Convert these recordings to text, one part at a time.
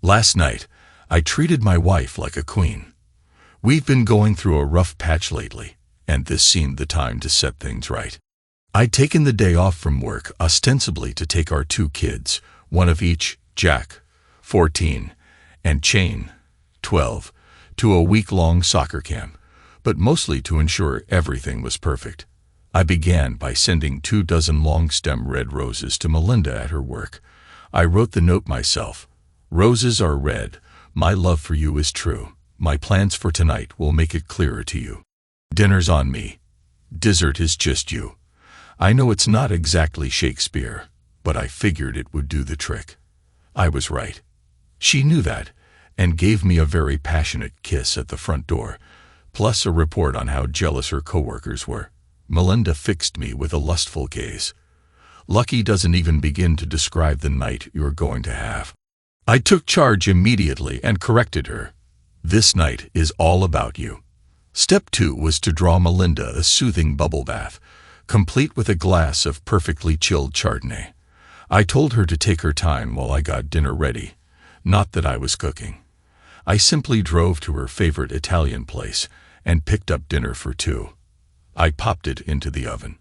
Last night, I treated my wife like a queen. We've been going through a rough patch lately, and this seemed the time to set things right. I'd taken the day off from work ostensibly to take our 2 kids, one of each, Jack, 14, and Chain, 12, to a week-long soccer camp, but mostly to ensure everything was perfect. I began by sending 24 long-stem red roses to Melinda at her work. I wrote the note myself. Roses are red. My love for you is true. My plans for tonight will make it clearer to you. Dinner's on me. Dessert is just you. I know it's not exactly Shakespeare, but I figured it would do the trick. I was right. She knew that, and gave me a very passionate kiss at the front door, plus a report on how jealous her coworkers were. Melinda fixed me with a lustful gaze. Lucky doesn't even begin to describe the night you're going to have. I took charge immediately and corrected her. This night is all about you. Step 2 was to draw Melinda a soothing bubble bath, complete with a glass of perfectly chilled Chardonnay. I told her to take her time while I got dinner ready. Not that I was cooking. I simply drove to her favorite Italian place and picked up dinner for 2. I popped it into the oven.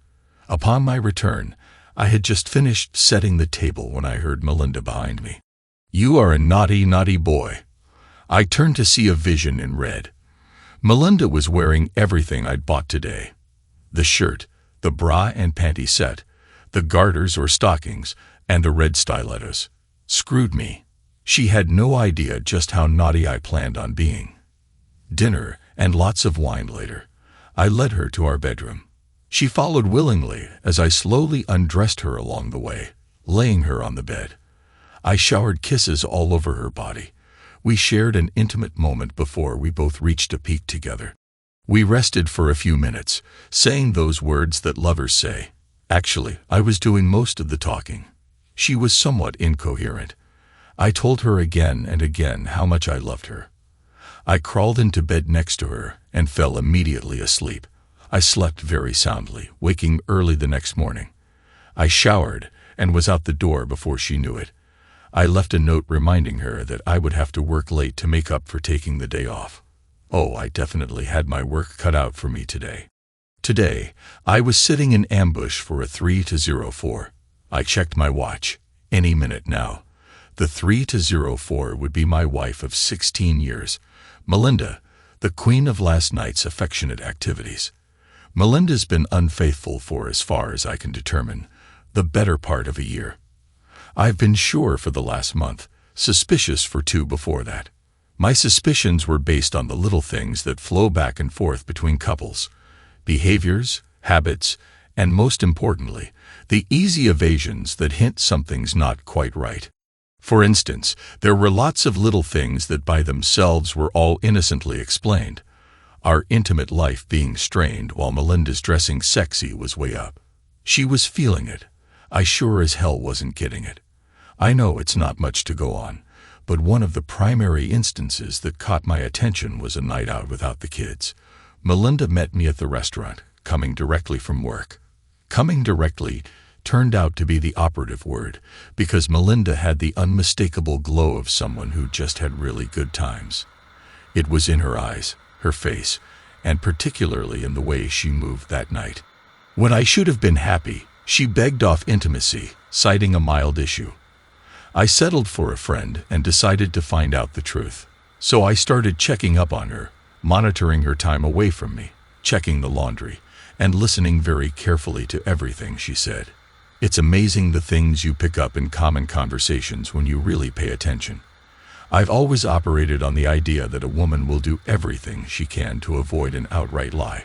Upon my return, I had just finished setting the table when I heard Melinda behind me. You are a naughty, naughty boy. I turned to see a vision in red. Melinda was wearing everything I'd bought today. The shirt, the bra and panty set, the garters or stockings, and the red stilettos. Screwed me. She had no idea just how naughty I planned on being. Dinner and lots of wine later, I led her to our bedroom. She followed willingly as I slowly undressed her along the way, laying her on the bed. I showered kisses all over her body. We shared an intimate moment before we both reached a peak together. We rested for a few minutes, saying those words that lovers say. Actually, I was doing most of the talking. She was somewhat incoherent. I told her again and again how much I loved her. I crawled into bed next to her and fell immediately asleep. I slept very soundly, waking early the next morning. I showered and was out the door before she knew it. I left a note reminding her that I would have to work late to make up for taking the day off. Oh, I definitely had my work cut out for me today. Today, I was sitting in ambush for a 3-04. I checked my watch. Any minute now. The 3-04 would be my wife of 16 years, Melinda, the queen of last night's affectionate activities. Melinda's been unfaithful for, as far as I can determine, the better part of a year. I've been sure for the last month, suspicious for 2 before that. My suspicions were based on the little things that flow back and forth between couples, behaviors, habits, and most importantly, the easy evasions that hint something's not quite right. For instance, there were lots of little things that by themselves were all innocently explained. Our intimate life being strained while Melinda's dressing sexy was way up. She was feeling it. I sure as hell wasn't getting it. I know it's not much to go on, but one of the primary instances that caught my attention was a night out without the kids. Melinda met me at the restaurant, coming directly from work. Coming directly turned out to be the operative word, because Melinda had the unmistakable glow of someone who just had really good times. It was in her eyes, her face, and particularly in the way she moved that night. When I should have been happy, she begged off intimacy, citing a mild issue. I settled for a friend and decided to find out the truth. So I started checking up on her, monitoring her time away from me, checking the laundry, and listening very carefully to everything she said. It's amazing the things you pick up in common conversations when you really pay attention. I've always operated on the idea that a woman will do everything she can to avoid an outright lie.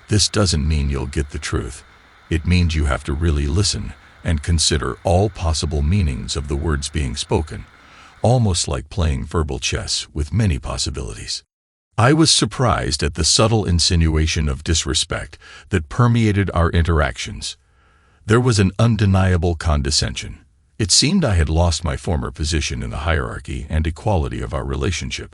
This doesn't mean you'll get the truth. It means you have to really listen and consider all possible meanings of the words being spoken, almost like playing verbal chess with many possibilities. I was surprised at the subtle insinuation of disrespect that permeated our interactions. There was an undeniable condescension. It seemed I had lost my former position in the hierarchy and equality of our relationship.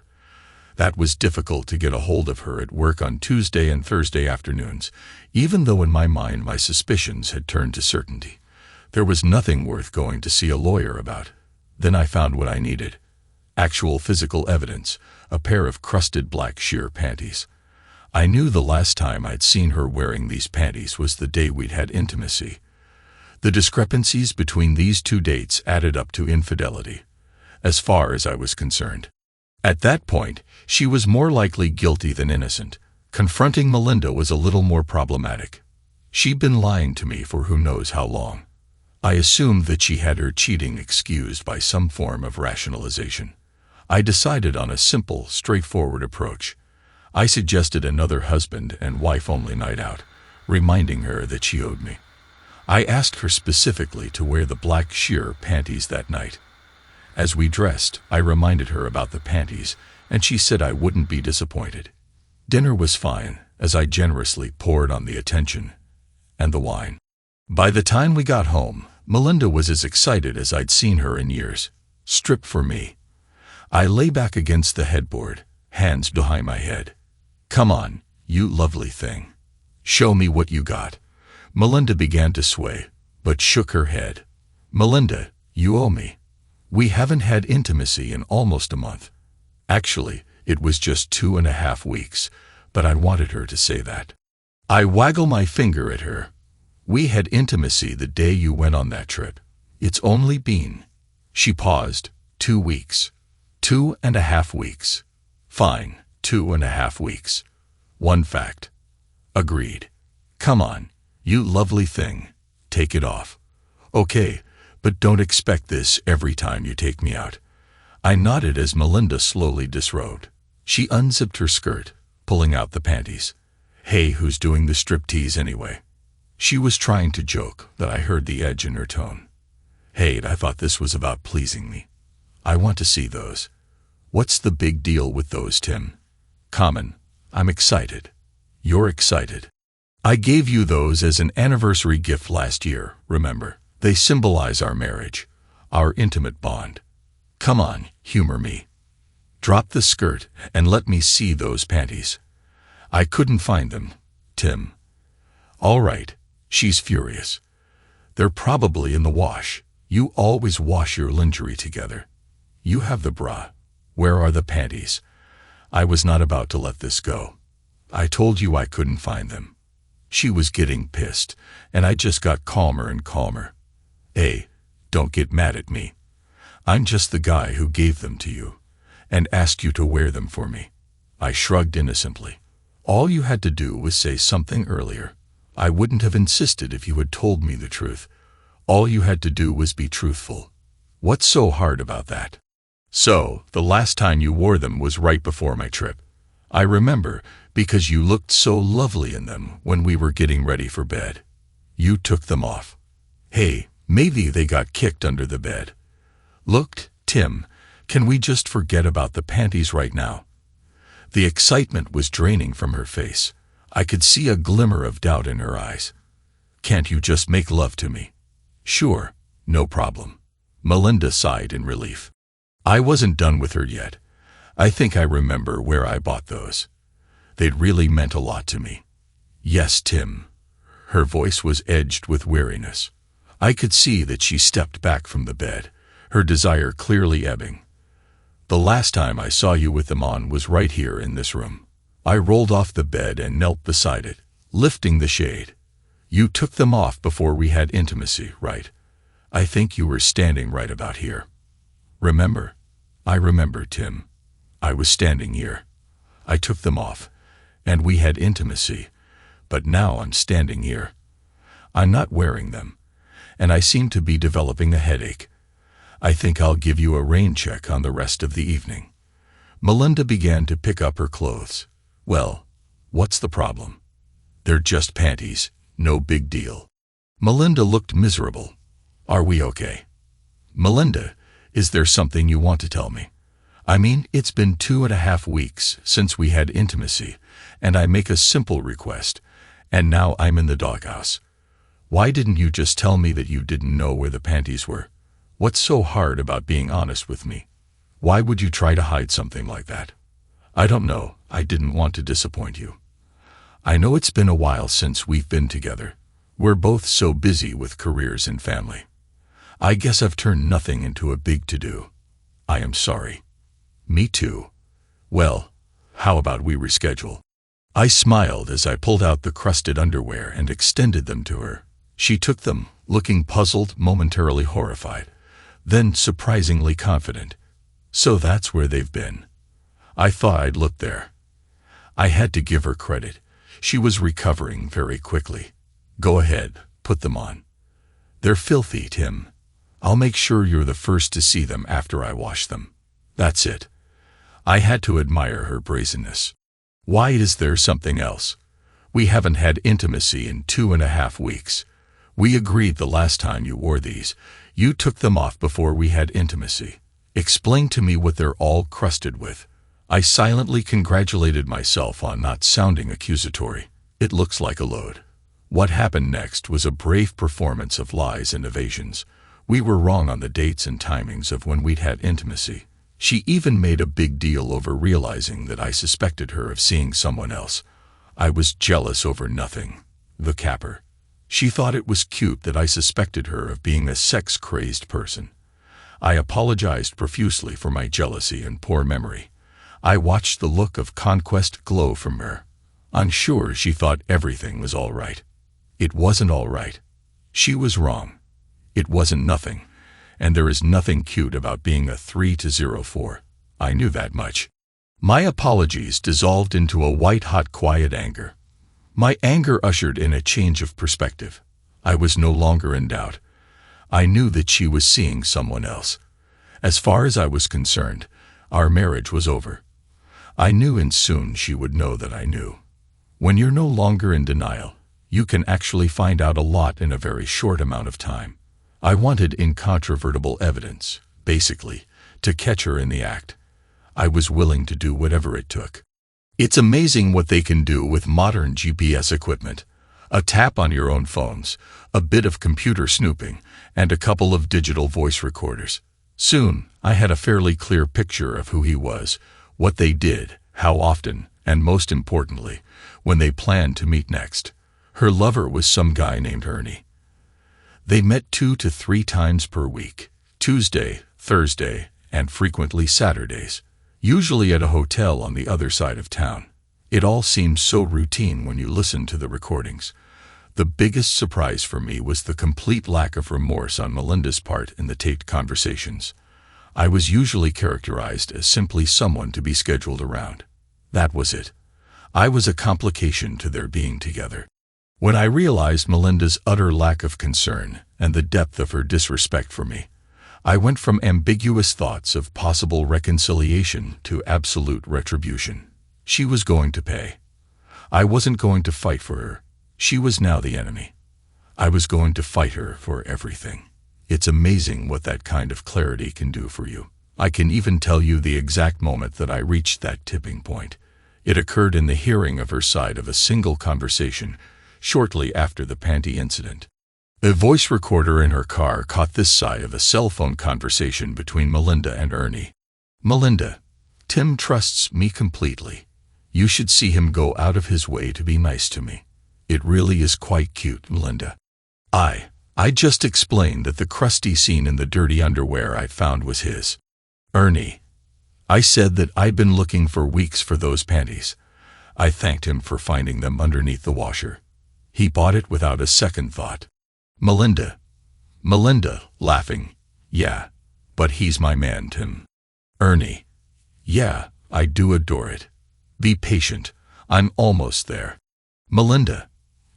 That was difficult to get a hold of her at work on Tuesday and Thursday afternoons, even though in my mind my suspicions had turned to certainty. There was nothing worth going to see a lawyer about. Then I found what I needed. Actual physical evidence, a pair of crusted black sheer panties. I knew the last time I'd seen her wearing these panties was the day we'd had intimacy. The discrepancies between these two dates added up to infidelity, as far as I was concerned. At that point, she was more likely guilty than innocent. Confronting Melinda was a little more problematic. She'd been lying to me for who knows how long. I assumed that she had her cheating excused by some form of rationalization. I decided on a simple, straightforward approach. I suggested another husband and wife-only night out, reminding her that she owed me. I asked her specifically to wear the black sheer panties that night. As we dressed, I reminded her about the panties, and she said I wouldn't be disappointed. Dinner was fine, as I generously poured on the attention and the wine. By the time we got home, Melinda was as excited as I'd seen her in years. Stripped for me. I lay back against the headboard, hands behind my head. "Come on, you lovely thing. Show me what you got." Melinda began to sway, but shook her head. "Melinda, you owe me. We haven't had intimacy in almost a month. Actually, it was just 2.5 weeks, but I wanted her to say that." I waggle my finger at her. "We had intimacy the day you went on that trip. It's only been—" She paused. 2 weeks. 2.5 weeks. Fine, 2.5 weeks. One fact. Agreed. "Come on, you lovely thing. Take it off." "Okay, but don't expect this every time you take me out." I nodded as Melinda slowly disrobed. She unzipped her skirt, pulling out the panties. "Hey, who's doing the striptease anyway?" She was trying to joke, but I heard the edge in her tone. "Hey, I thought this was about pleasing me. I want to see those." "What's the big deal with those, Tim?" "Common. I'm excited." "You're excited. I gave you those as an anniversary gift last year, remember? They symbolize our marriage, our intimate bond. Come on, humor me. Drop the skirt and let me see those panties." "I couldn't find them, Tim." "All right." She's furious. "They're probably in the wash. You always wash your lingerie together. You have the bra. Where are the panties?" I was not about to let this go. "I told you I couldn't find them." She was getting pissed, and I just got calmer and calmer. "Hey, don't get mad at me. I'm just the guy who gave them to you and asked you to wear them for me." I shrugged innocently. "All you had to do was say something earlier. I wouldn't have insisted if you had told me the truth. All you had to do was be truthful. What's so hard about that?" "So, the last time you wore them was right before my trip. I remember, because you looked so lovely in them when we were getting ready for bed. You took them off. Hey, maybe they got kicked under the bed." "Look, Tim, can we just forget about the panties right now?" The excitement was draining from her face. I could see a glimmer of doubt in her eyes. "Can't you just make love to me?" "Sure, no problem." Melinda sighed in relief. I wasn't done with her yet. "I think I remember where I bought those. They'd really meant a lot to me." "Yes, Tim." Her voice was edged with weariness. I could see that she stepped back from the bed, her desire clearly ebbing. "The last time I saw you with them on was right here in this room." I rolled off the bed and knelt beside it, lifting the shade. "You took them off before we had intimacy, right? I think you were standing right about here." "Remember?" "I remember, Tim. I was standing here. I took them off, and we had intimacy, but now I'm standing here. I'm not wearing them, and I seem to be developing a headache. I think I'll give you a rain check on the rest of the evening." Melinda began to pick up her clothes. "Well, what's the problem? They're just panties, no big deal." Melinda looked miserable. "Are we okay?" "Melinda, is there something you want to tell me? I mean, it's been 2.5 weeks since we had intimacy, and I make a simple request, and now I'm in the doghouse. Why didn't you just tell me that you didn't know where the panties were? What's so hard about being honest with me? Why would you try to hide something like that?" "I don't know. I didn't want to disappoint you. I know it's been a while since we've been together. We're both so busy with careers and family. I guess I've turned nothing into a big to-do. I am sorry." Me too. Well, how about we reschedule? I smiled as I pulled out the crusted underwear and extended them to her. She took them, looking puzzled, momentarily horrified, then surprisingly confident. So that's where they've been. I thought I'd look there. I had to give her credit. She was recovering very quickly. Go ahead, put them on. They're filthy, Tim. I'll make sure you're the first to see them after I wash them. That's it. I had to admire her brazenness. Why is there something else? We haven't had intimacy in 2.5 weeks. We agreed the last time you wore these. You took them off before we had intimacy. Explain to me what they're all crusted with. I silently congratulated myself on not sounding accusatory. It looks like a load. What happened next was a brave performance of lies and evasions. We were wrong on the dates and timings of when we'd had intimacy. She even made a big deal over realizing that I suspected her of seeing someone else. I was jealous over nothing. The capper. She thought it was cute that I suspected her of being a sex-crazed person. I apologized profusely for my jealousy and poor memory. I watched the look of conquest glow from her. I'm sure she thought everything was all right. It wasn't all right. She was wrong. It wasn't nothing. And there is nothing cute about being a 3-0-4. I knew that much. My apologies dissolved into a white-hot quiet anger. My anger ushered in a change of perspective. I was no longer in doubt. I knew that she was seeing someone else. As far as I was concerned, our marriage was over. I knew, and soon she would know that I knew. When you're no longer in denial, you can actually find out a lot in a very short amount of time. I wanted incontrovertible evidence, basically, to catch her in the act. I was willing to do whatever it took. It's amazing what they can do with modern GPS equipment. A tap on your own phones, a bit of computer snooping, and a couple of digital voice recorders. Soon, I had a fairly clear picture of who he was, what they did, how often, and most importantly, when they planned to meet next. Her lover was some guy named Ernie. They met 2 to 3 times per week, Tuesday, Thursday, and frequently Saturdays, usually at a hotel on the other side of town. It all seemed so routine when you listened to the recordings. The biggest surprise for me was the complete lack of remorse on Melinda's part in the taped conversations. I was usually characterized as simply someone to be scheduled around. That was it. I was a complication to their being together. When I realized Melinda's utter lack of concern and the depth of her disrespect for me, I went from ambiguous thoughts of possible reconciliation to absolute retribution. She was going to pay. I wasn't going to fight for her. She was now the enemy. I was going to fight her for everything. It's amazing what that kind of clarity can do for you. I can even tell you the exact moment that I reached that tipping point. It occurred in the hearing of her side of a single conversation, shortly after the panty incident. A voice recorder in her car caught this side of a cell phone conversation between Melinda and Ernie. Melinda, Tim trusts me completely. You should see him go out of his way to be nice to me. It really is quite cute, Melinda. I just explained that the crusty scene in the dirty underwear I found was his. Ernie. I said that I'd been looking for weeks for those panties. I thanked him for finding them underneath the washer. He bought it without a second thought. Melinda, laughing. Yeah, but he's my man, Tim. Ernie. Yeah, I do adore it. Be patient. I'm almost there. Melinda.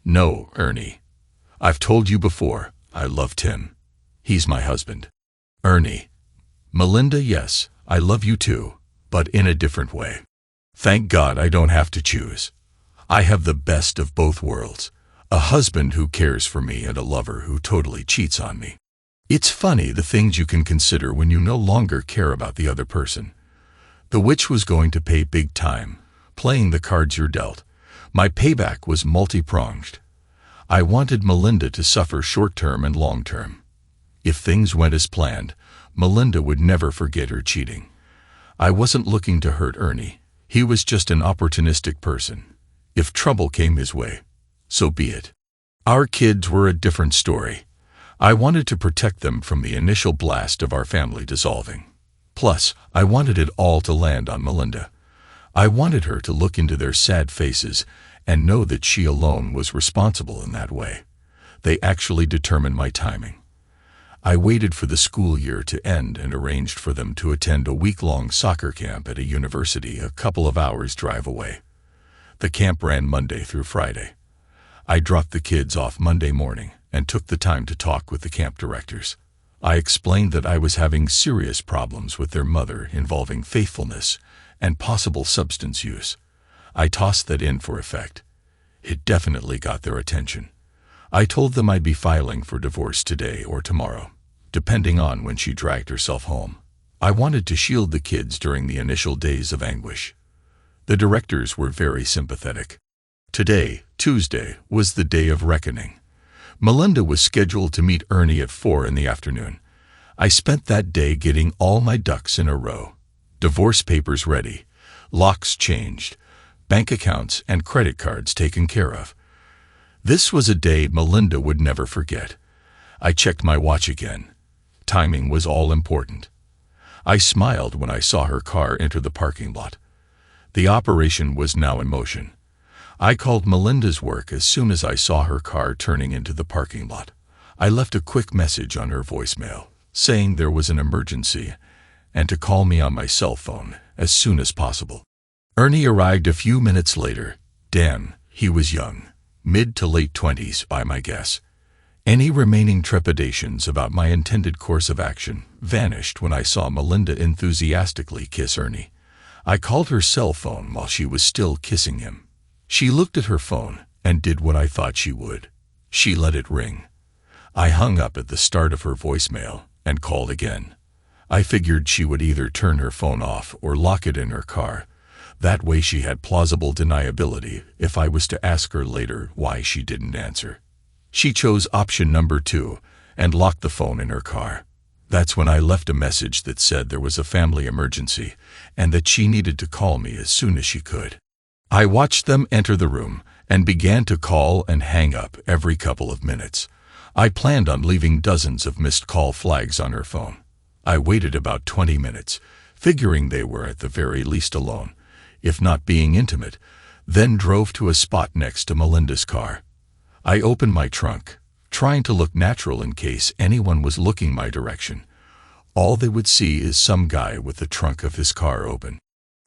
No, Ernie. I've told you before, I love Tim. He's my husband. Ernie. Melinda, yes, I love you too, but in a different way. Thank God I don't have to choose. I have the best of both worlds. A husband who cares for me and a lover who totally cheats on me. It's funny the things you can consider when you no longer care about the other person. The witch was going to pay big time, playing the cards you're dealt. My payback was multi-pronged. I wanted Melinda to suffer short-term and long-term. If things went as planned, Melinda would never forget her cheating. I wasn't looking to hurt Ernie. He was just an opportunistic person. If trouble came his way, so be it. Our kids were a different story. I wanted to protect them from the initial blast of our family dissolving. Plus, I wanted it all to land on Melinda. I wanted her to look into their sad faces and know that she alone was responsible in that way. They actually determined my timing. I waited for the school year to end and arranged for them to attend a week-long soccer camp at a university a couple of hours' drive away. The camp ran Monday through Friday. I dropped the kids off Monday morning and took the time to talk with the camp directors. I explained that I was having serious problems with their mother involving faithfulness and possible substance use. I tossed that in for effect. It definitely got their attention. I told them I'd be filing for divorce today or tomorrow, depending on when she dragged herself home. I wanted to shield the kids during the initial days of anguish. The directors were very sympathetic. Today, Tuesday, was the day of reckoning. Melinda was scheduled to meet Ernie at 4 in the afternoon. I spent that day getting all my ducks in a row. Divorce papers ready, locks changed, bank accounts and credit cards taken care of. This was a day Melinda would never forget. I checked my watch again. Timing was all important. I smiled when I saw her car enter the parking lot. The operation was now in motion. I called Melinda's work as soon as I saw her car turning into the parking lot. I left a quick message on her voicemail, saying there was an emergency and to call me on my cell phone as soon as possible. Ernie arrived a few minutes later. Damn, he was young, mid to late 20s by my guess. Any remaining trepidations about my intended course of action vanished when I saw Melinda enthusiastically kiss Ernie. I called her cell phone while she was still kissing him. She looked at her phone and did what I thought she would. She let it ring. I hung up at the start of her voicemail and called again. I figured she would either turn her phone off or lock it in her car. That way she had plausible deniability if I was to ask her later why she didn't answer. She chose option number 2 and locked the phone in her car. That's when I left a message that said there was a family emergency and that she needed to call me as soon as she could. I watched them enter the room and began to call and hang up every couple of minutes. I planned on leaving dozens of missed call flags on her phone. I waited about 20 minutes, figuring they were at the very least alone, if not being intimate, then drove to a spot next to Melinda's car. I opened my trunk, trying to look natural in case anyone was looking my direction. All they would see is some guy with the trunk of his car open.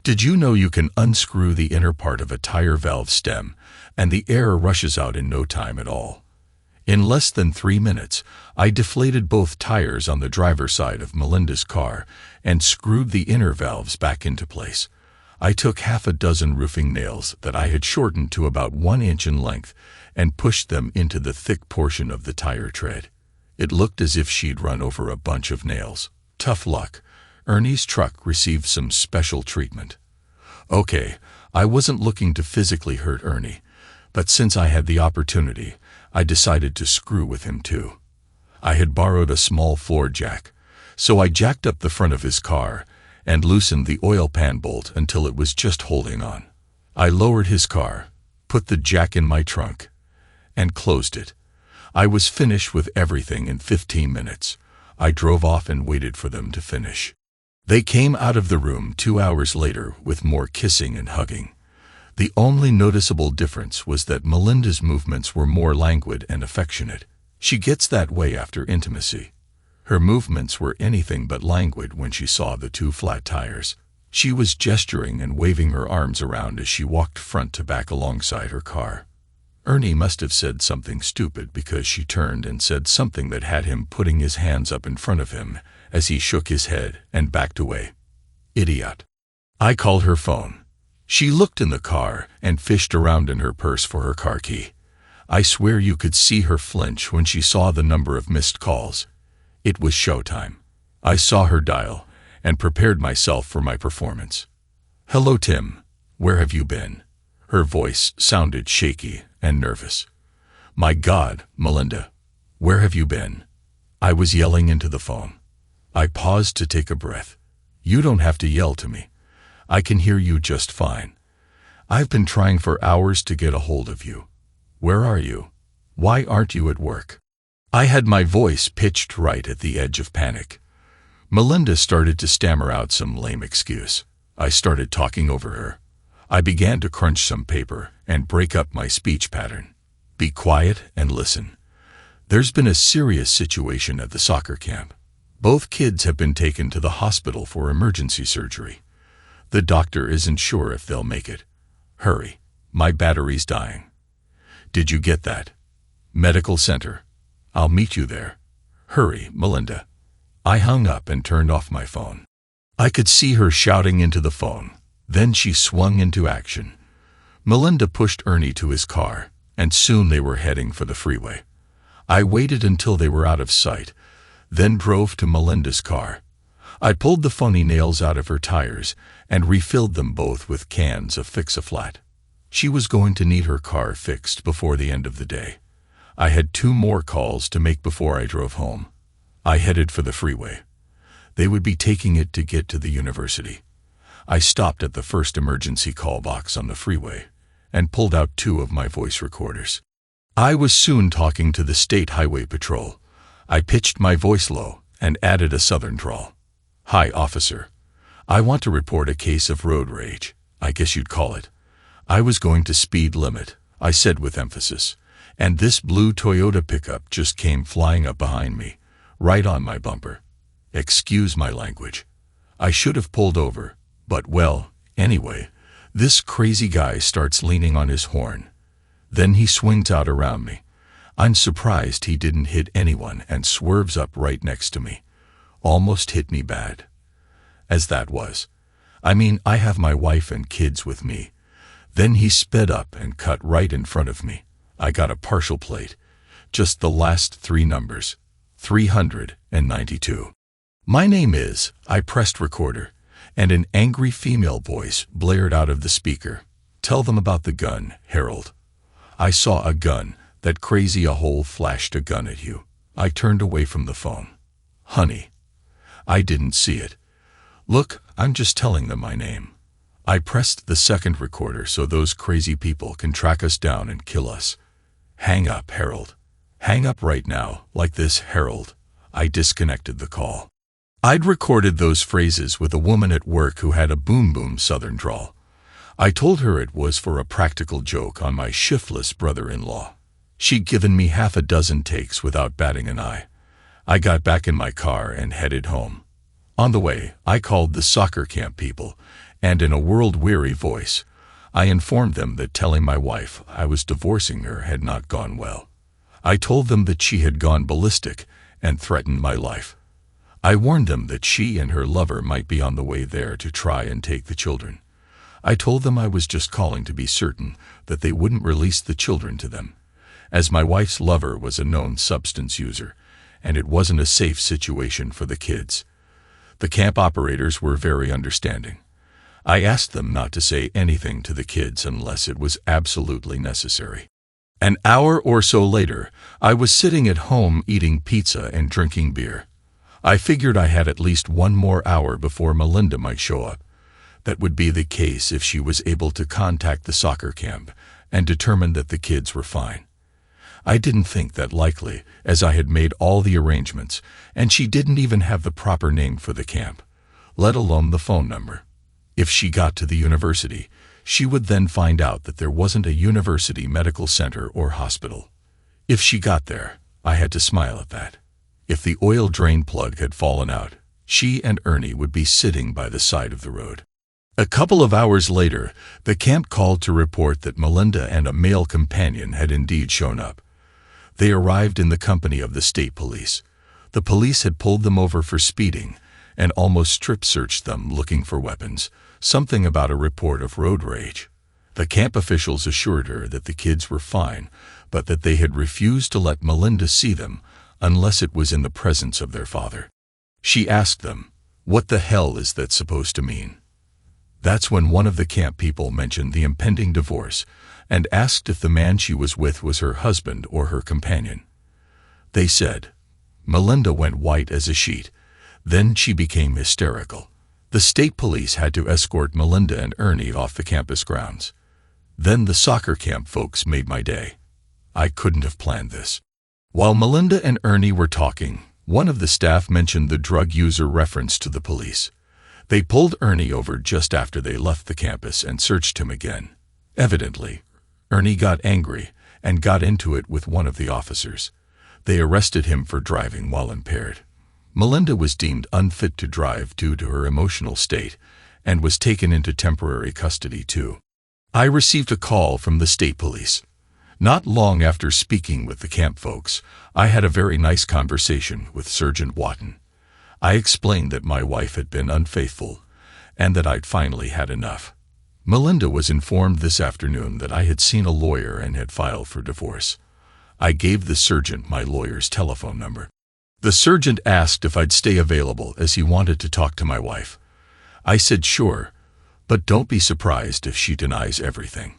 Did you know you can unscrew the inner part of a tire valve stem and the air rushes out in no time at all? In less than 3 minutes, I deflated both tires on the driver's side of Melinda's car and screwed the inner valves back into place. I took half a dozen roofing nails that I had shortened to about 1 inch in length and pushed them into the thick portion of the tire tread. It looked as if she'd run over a bunch of nails. Tough luck. Ernie's truck received some special treatment. Okay, I wasn't looking to physically hurt Ernie, but since I had the opportunity, I decided to screw with him too. I had borrowed a small floor jack, so I jacked up the front of his car and loosened the oil pan bolt until it was just holding on. I lowered his car, put the jack in my trunk, and closed it. I was finished with everything in 15 minutes. I drove off and waited for them to finish. They came out of the room 2 hours later with more kissing and hugging. The only noticeable difference was that Melinda's movements were more languid and affectionate. She gets that way after intimacy. Her movements were anything but languid when she saw the 2 flat tires. She was gesturing and waving her arms around as she walked front to back alongside her car. Ernie must have said something stupid because she turned and said something that had him putting his hands up in front of him as he shook his head and backed away. Idiot. I called her phone. She looked in the car and fished around in her purse for her car key. I swear you could see her flinch when she saw the number of missed calls. It was showtime. I saw her dial and prepared myself for my performance. Hello, Tim. Where have you been? Her voice sounded shaky and nervous. My God, Melinda, where have you been? I was yelling into the phone. I paused to take a breath. You don't have to yell to me. I can hear you just fine. I've been trying for hours to get a hold of you. Where are you? Why aren't you at work? I had my voice pitched right at the edge of panic. Melinda started to stammer out some lame excuse. I started talking over her. I began to crunch some paper and break up my speech pattern. Be quiet and listen. There's been a serious situation at the soccer camp. Both kids have been taken to the hospital for emergency surgery. The doctor isn't sure if they'll make it. Hurry, my battery's dying. Did you get that? Medical center. I'll meet you there. Hurry, Melinda. I hung up and turned off my phone. I could see her shouting into the phone. Then she swung into action. Melinda pushed Ernie to his car, and soon they were heading for the freeway. I waited until they were out of sight, then drove to Melinda's car. I pulled the funny nails out of her tires and refilled them both with cans of Fix-A-Flat. She was going to need her car fixed before the end of the day. I had 2 more calls to make before I drove home. I headed for the freeway. They would be taking it to get to the university. I stopped at the first emergency call box on the freeway and pulled out 2 of my voice recorders. I was soon talking to the State Highway Patrol. I pitched my voice low and added a southern drawl. Hi, officer. I want to report a case of road rage, I guess you'd call it. I was going to speed limit, I said with emphasis, and this blue Toyota pickup just came flying up behind me, right on my bumper. Excuse my language. I should have pulled over, but well, anyway, this crazy guy starts leaning on his horn. Then he swings out around me. I'm surprised he didn't hit anyone and swerves up right next to me. Almost hit me bad. As that was. I mean, I have my wife and kids with me. Then he sped up and cut right in front of me. I got a partial plate. Just the last 3 numbers. 392. My name is, I pressed recorder, and an angry female voice blared out of the speaker. Tell them about the gun, Harold. I saw a gun. That crazy a hole flashed a gun at you. I turned away from the phone. Honey. I didn't see it. Look, I'm just telling them my name. I pressed the second recorder so those crazy people can track us down and kill us. Hang up, Harold. Hang up right now, like this, Harold. I disconnected the call. I'd recorded those phrases with a woman at work who had a boom-boom southern drawl. I told her it was for a practical joke on my shiftless brother-in-law. She'd given me half a dozen takes without batting an eye. I got back in my car and headed home. On the way, I called the soccer camp people, and in a world-weary voice, I informed them that telling my wife I was divorcing her had not gone well. I told them that she had gone ballistic and threatened my life. I warned them that she and her lover might be on the way there to try and take the children. I told them I was just calling to be certain that they wouldn't release the children to them, as my wife's lover was a known substance user, and it wasn't a safe situation for the kids. The camp operators were very understanding. I asked them not to say anything to the kids unless it was absolutely necessary. An hour or so later, I was sitting at home eating pizza and drinking beer. I figured I had at least 1 more hour before Melinda might show up. That would be the case if she was able to contact the soccer camp and determine that the kids were fine. I didn't think that likely, as I had made all the arrangements, and she didn't even have the proper name for the camp, let alone the phone number. If she got to the university, she would then find out that there wasn't a university medical center or hospital. If she got there, I had to smile at that. If the oil drain plug had fallen out, she and Ernie would be sitting by the side of the road. A couple of hours later, the camp called to report that Melinda and a male companion had indeed shown up. They arrived in the company of the state police. The police had pulled them over for speeding and almost strip-searched them looking for weapons, something about a report of road rage. The camp officials assured her that the kids were fine, but that they had refused to let Melinda see them unless it was in the presence of their father. She asked them, "What the hell is that supposed to mean?" That's when one of the camp people mentioned the impending divorce and asked if the man she was with was her husband or her companion. They said. Melinda went white as a sheet. Then she became hysterical. The state police had to escort Melinda and Ernie off the campus grounds. Then the soccer camp folks made my day. I couldn't have planned this. While Melinda and Ernie were talking, One of the staff mentioned the drug user reference to the police. They pulled Ernie over just after they left the campus and searched him again. Evidently, Ernie got angry and got into it with one of the officers. They arrested him for driving while impaired. Melinda was deemed unfit to drive due to her emotional state and was taken into temporary custody too. I received a call from the state police. Not long after speaking with the camp folks, I had a very nice conversation with Sergeant Watton. I explained that my wife had been unfaithful and that I'd finally had enough. Melinda was informed this afternoon that I had seen a lawyer and had filed for divorce. I gave the sergeant my lawyer's telephone number. The sergeant asked if I'd stay available as he wanted to talk to my wife. I said sure, but don't be surprised if she denies everything.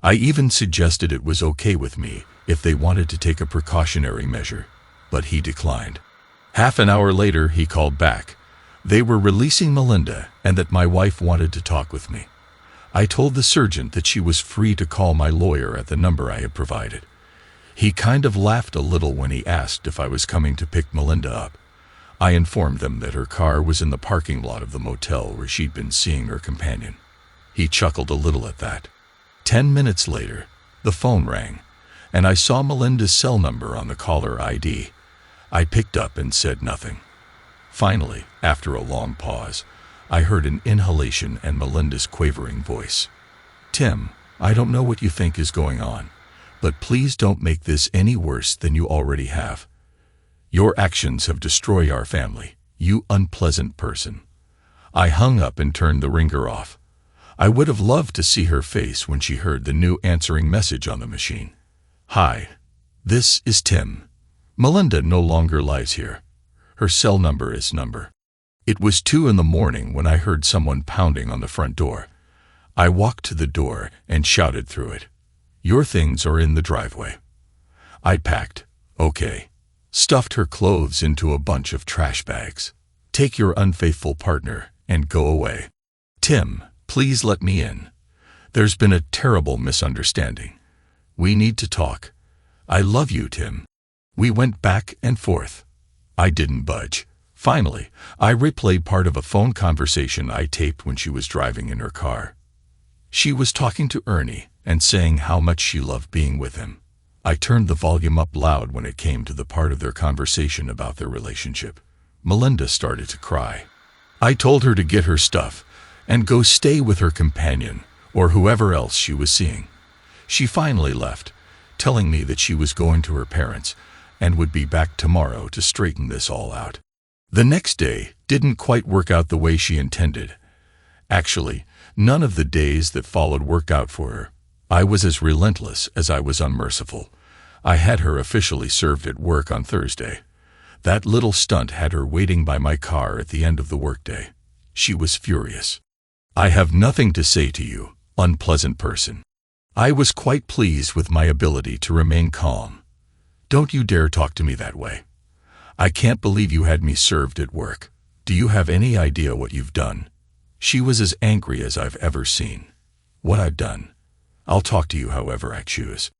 I even suggested it was okay with me if they wanted to take a precautionary measure, but he declined. Half an hour later, he called back. They were releasing Melinda and that my wife wanted to talk with me. I told the sergeant that she was free to call my lawyer at the number I had provided. He kind of laughed a little when he asked if I was coming to pick Melinda up. I informed them that her car was in the parking lot of the motel where she'd been seeing her companion. He chuckled a little at that. 10 minutes later, the phone rang, and I saw Melinda's cell number on the caller ID. I picked up and said nothing. Finally, after a long pause, I heard an inhalation and Melinda's quavering voice. "Tim, I don't know what you think is going on, but please don't make this any worse than you already have. Your actions have destroyed our family, you unpleasant person." I hung up and turned the ringer off. I would have loved to see her face when she heard the new answering message on the machine. "Hi, this is Tim. Melinda no longer lives here. Her cell number is number." It was 2 in the morning when I heard someone pounding on the front door. I walked to the door and shouted through it, "Your things are in the driveway." I packed, okay, stuffed her clothes into a bunch of trash bags. "Take your unfaithful partner and go away. Tim, please let me in. There's been a terrible misunderstanding. We need to talk. I love you, Tim." We went back and forth. I didn't budge. Finally, I replayed part of a phone conversation I taped when she was driving in her car. She was talking to Ernie and saying how much she loved being with him. I turned the volume up loud when it came to the part of their conversation about their relationship. Melinda started to cry. I told her to get her stuff and go stay with her companion or whoever else she was seeing. She finally left, telling me that she was going to her parents and would be back tomorrow to straighten this all out. The next day didn't quite work out the way she intended. Actually, none of the days that followed worked out for her. I was as relentless as I was unmerciful. I had her officially served at work on Thursday. That little stunt had her waiting by my car at the end of the workday. She was furious. "I have nothing to say to you, unpleasant person." I was quite pleased with my ability to remain calm. "Don't you dare talk to me that way. I can't believe you had me served at work. Do you have any idea what you've done?" She was as angry as I've ever seen. "What I've done? I'll talk to you however I choose.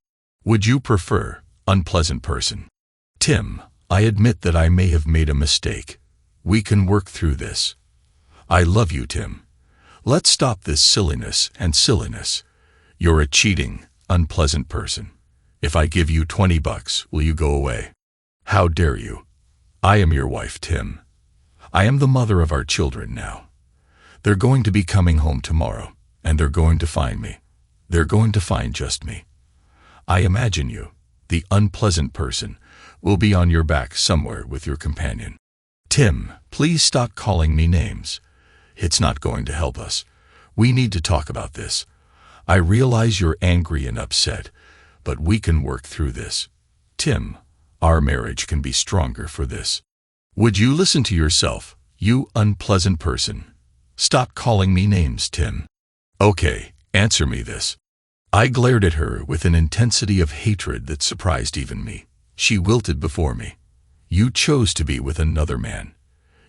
Would you prefer, unpleasant person?" "Tim, I admit that I may have made a mistake. We can work through this. I love you, Tim. Let's stop this silliness and silliness. You're a cheating, unpleasant person. If I give you $20, will you go away?" "How dare you? I am your wife, Tim. I am the mother of our children now. They're going to be coming home tomorrow, and they're going to find me. They're going to find just me. I imagine you, the unpleasant person, will be on your back somewhere with your companion. Tim, please stop calling me names. It's not going to help us. We need to talk about this. I realize you're angry and upset, but we can work through this. Tim, our marriage can be stronger for this. Would you listen to yourself, you unpleasant person? Stop calling me names, Tim. Okay, answer me this." I glared at her with an intensity of hatred that surprised even me. She wilted before me. "You chose to be with another man.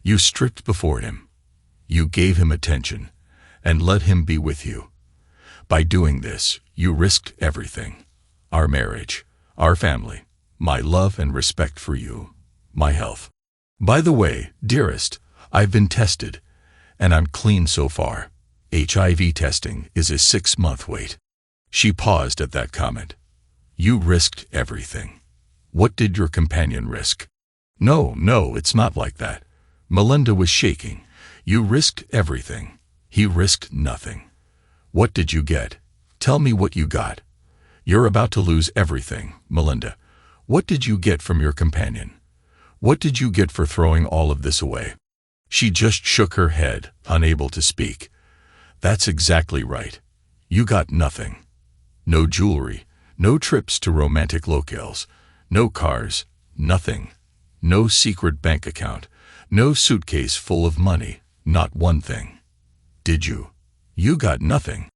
You stripped before him. You gave him attention and let him be with you. By doing this, you risked everything. Our marriage, our family, my love and respect for you, my health. By the way, dearest, I've been tested, and I'm clean so far. HIV testing is a 6-month wait. She paused at that comment. You risked everything. What did your companion risk? No, it's not like that. Melinda was shaking. You risked everything. He risked nothing. What did you get? Tell me what you got. You're about to lose everything, Melinda. What did you get from your companion? What did you get for throwing all of this away? She just shook her head, unable to speak. That's exactly right. You got nothing. No jewelry, no trips to romantic locales, no cars, nothing. No secret bank account, no suitcase full of money, not one thing. Did you? You got nothing.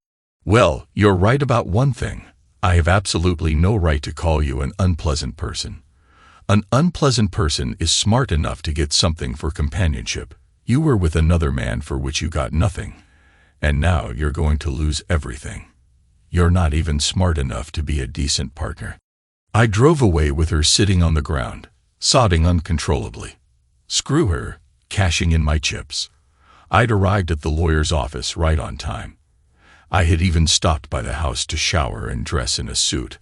Well, you're right about one thing. I have absolutely no right to call you an unpleasant person. An unpleasant person is smart enough to get something for companionship. You were with another man for which you got nothing, and now you're going to lose everything. You're not even smart enough to be a decent partner. I drove away with her sitting on the ground, sobbing uncontrollably. Screw her, cashing in my chips. I'd arrived at the lawyer's office right on time. I had even stopped by the house to shower and dress in a suit.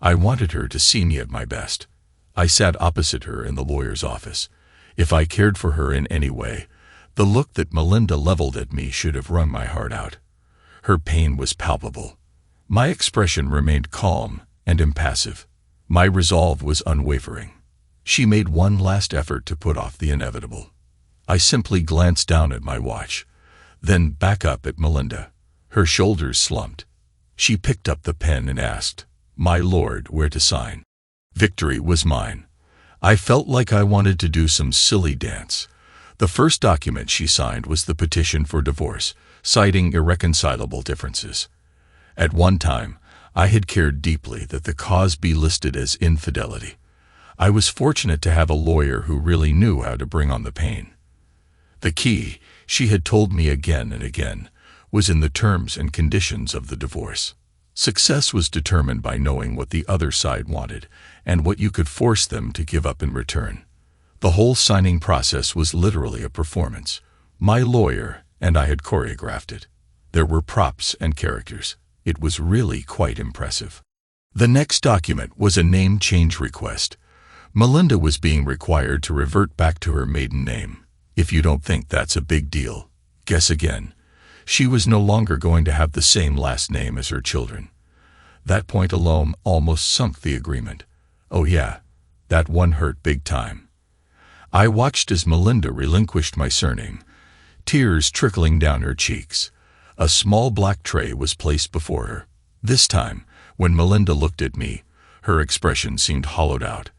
I wanted her to see me at my best. I sat opposite her in the lawyer's office. If I cared for her in any way, the look that Melinda leveled at me should have wrung my heart out. Her pain was palpable. My expression remained calm and impassive. My resolve was unwavering. She made one last effort to put off the inevitable. I simply glanced down at my watch, then back up at Melinda. Her shoulders slumped. She picked up the pen and asked, "My lord, where to sign?" Victory was mine. I felt like I wanted to do some silly dance. The first document she signed was the petition for divorce, citing irreconcilable differences. At one time, I had cared deeply that the cause be listed as infidelity. I was fortunate to have a lawyer who really knew how to bring on the pain. The key, she had told me again and again, was in the terms and conditions of the divorce. Success was determined by knowing what the other side wanted and what you could force them to give up in return. The whole signing process was literally a performance. My lawyer and I had choreographed it. There were props and characters. It was really quite impressive. The next document was a name change request. Melinda was being required to revert back to her maiden name. If you don't think that's a big deal, guess again. She was no longer going to have the same last name as her children. That point alone almost sunk the agreement. Oh yeah, that one hurt big time. I watched as Melinda relinquished my surname, tears trickling down her cheeks. A small black tray was placed before her. This time, when Melinda looked at me, her expression seemed hollowed out.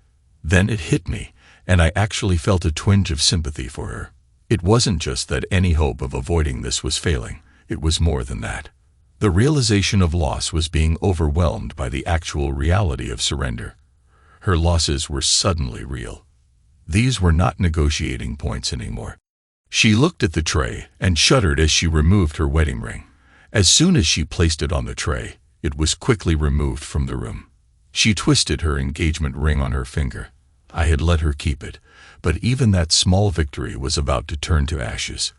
Then it hit me, and I actually felt a twinge of sympathy for her. It wasn't just that any hope of avoiding this was failing. It was more than that. The realization of loss was being overwhelmed by the actual reality of surrender. Her losses were suddenly real. These were not negotiating points anymore. She looked at the tray and shuddered as she removed her wedding ring. As soon as she placed it on the tray, it was quickly removed from the room. She twisted her engagement ring on her finger. I had let her keep it, but even that small victory was about to turn to ashes.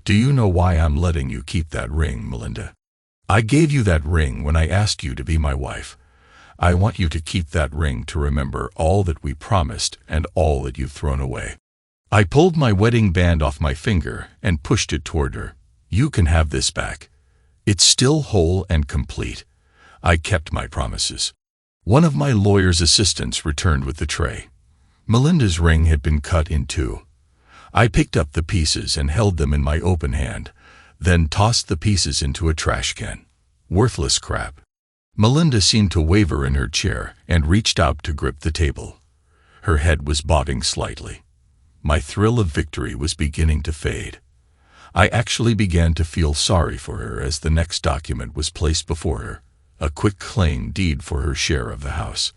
Do you know why I'm letting you keep that ring, Melinda? I gave you that ring when I asked you to be my wife. I want you to keep that ring to remember all that we promised and all that you've thrown away. I pulled my wedding band off my finger and pushed it toward her. You can have this back. It's still whole and complete. I kept my promises. One of my lawyer's assistants returned with the tray. Melinda's ring had been cut in two. I picked up the pieces and held them in my open hand, then tossed the pieces into a trash can. Worthless crap. Melinda seemed to waver in her chair and reached out to grip the table. Her head was bobbing slightly. My thrill of victory was beginning to fade. I actually began to feel sorry for her as the next document was placed before her, a quitclaim deed for her share of the house.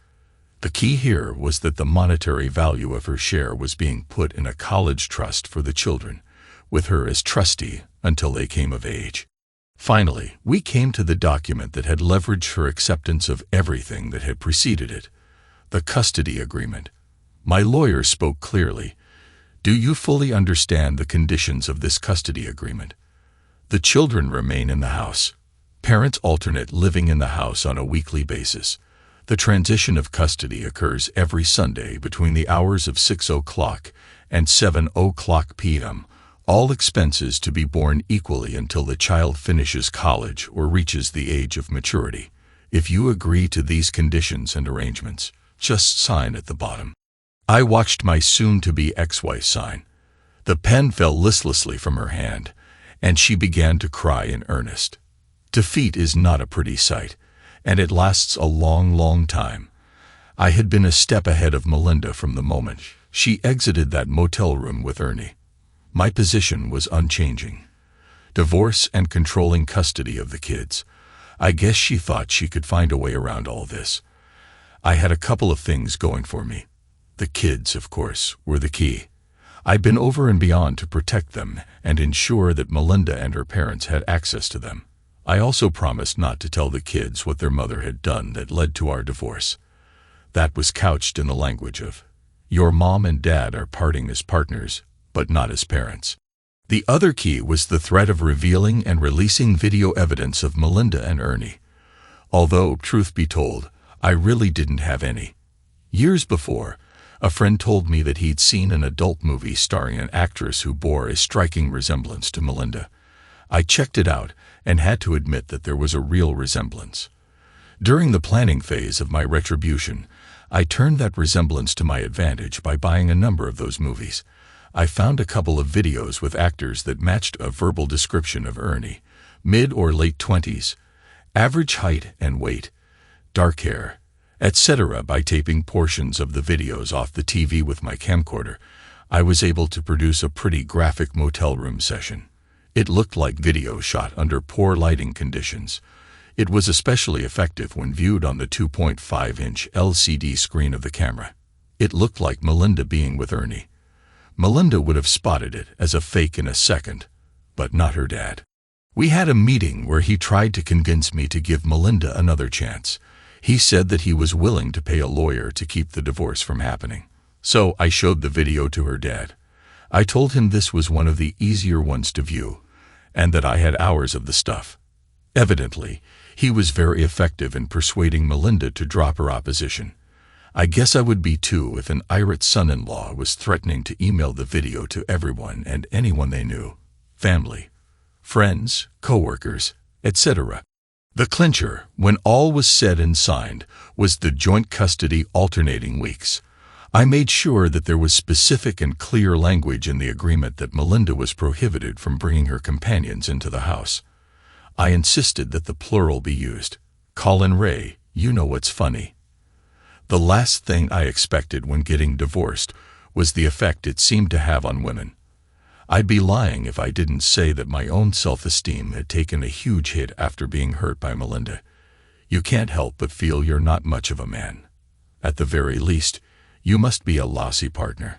The key here was that the monetary value of her share was being put in a college trust for the children, with her as trustee until they came of age. Finally, we came to the document that had leveraged her acceptance of everything that had preceded it, the custody agreement. My lawyer spoke clearly. Do you fully understand the conditions of this custody agreement? The children remain in the house. Parents alternate living in the house on a weekly basis. The transition of custody occurs every Sunday between the hours of 6 o'clock and 7 o'clock p.m., all expenses to be borne equally until the child finishes college or reaches the age of maturity. If you agree to these conditions and arrangements, just sign at the bottom. I watched my soon-to-be ex-wife sign. The pen fell listlessly from her hand, and she began to cry in earnest. Defeat is not a pretty sight, and it lasts a long, long time. I had been a step ahead of Melinda from the moment she exited that motel room with Ernie. My position was unchanging. Divorce and controlling custody of the kids. I guess she thought she could find a way around all this. I had a couple of things going for me. The kids, of course, were the key. I'd been over and beyond to protect them and ensure that Melinda and her parents had access to them. I also promised not to tell the kids what their mother had done that led to our divorce. That was couched in the language of, "Your mom and dad are parting as partners, but not as parents." The other key was the threat of revealing and releasing video evidence of Melinda and Ernie. Although, truth be told, I really didn't have any. Years before, a friend told me that he'd seen an adult movie starring an actress who bore a striking resemblance to Melinda. I checked it out and had to admit that there was a real resemblance. During the planning phase of my retribution, I turned that resemblance to my advantage by buying a number of those movies. I found a couple of videos with actors that matched a verbal description of Ernie, mid or late 20s, average height and weight, dark hair, etc. By taping portions of the videos off the TV with my camcorder, I was able to produce a pretty graphic motel room session. It looked like video shot under poor lighting conditions. It was especially effective when viewed on the 2.5-inch LCD screen of the camera. It looked like Melinda being with Ernie. Melinda would have spotted it as a fake in a second, but not her dad. We had a meeting where he tried to convince me to give Melinda another chance. He said that he was willing to pay a lawyer to keep the divorce from happening. So I showed the video to her dad. I told him this was one of the easier ones to view, and that I had hours of the stuff. Evidently, he was very effective in persuading Melinda to drop her opposition. I guess I would be too if an irate son-in-law was threatening to email the video to everyone and anyone they knew, family, friends, co-workers, etc. The clincher, when all was said and signed, was the joint custody alternating weeks. I made sure that there was specific and clear language in the agreement that Melinda was prohibited from bringing her companions into the house. I insisted that the plural be used. Colin Ray, you know what's funny. The last thing I expected when getting divorced was the effect it seemed to have on women. I'd be lying if I didn't say that my own self-esteem had taken a huge hit after being hurt by Melinda. You can't help but feel you're not much of a man. At the very least, you must be a lousy partner.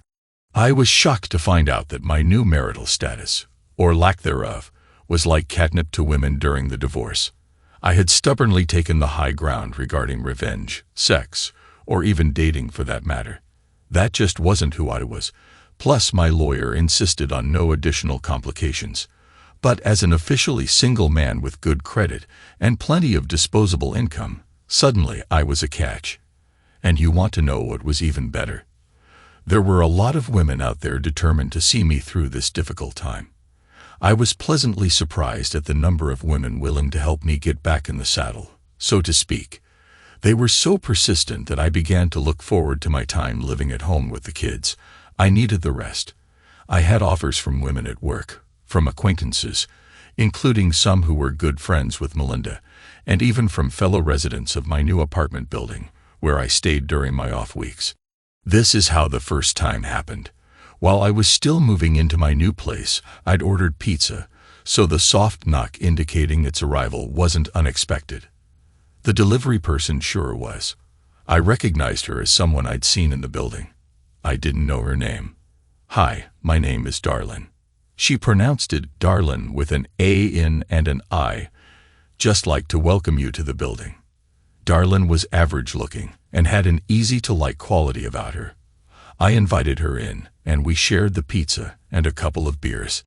I was shocked to find out that my new marital status, or lack thereof, was like catnip to women during the divorce. I had stubbornly taken the high ground regarding revenge, sex, or even dating for that matter. That just wasn't who I was. Plus, my lawyer insisted on no additional complications. But as an officially single man with good credit and plenty of disposable income, suddenly I was a catch. And you want to know what was even better? There were a lot of women out there determined to see me through this difficult time. I was pleasantly surprised at the number of women willing to help me get back in the saddle, so to speak. They were so persistent that I began to look forward to my time living at home with the kids. I needed the rest. I had offers from women at work, from acquaintances, including some who were good friends with Melinda, and even from fellow residents of my new apartment building, where I stayed during my off weeks. This is how the first time happened. While I was still moving into my new place, I'd ordered pizza, so the soft knock indicating its arrival wasn't unexpected. The delivery person sure was. I recognized her as someone I'd seen in the building. I didn't know her name. "Hi, my name is Darlin." She pronounced it Darlin with an A in and an I, just like to welcome you to the building. Darlin was average looking and had an easy-to-like quality about her. I invited her in, and we shared the pizza and a couple of beers.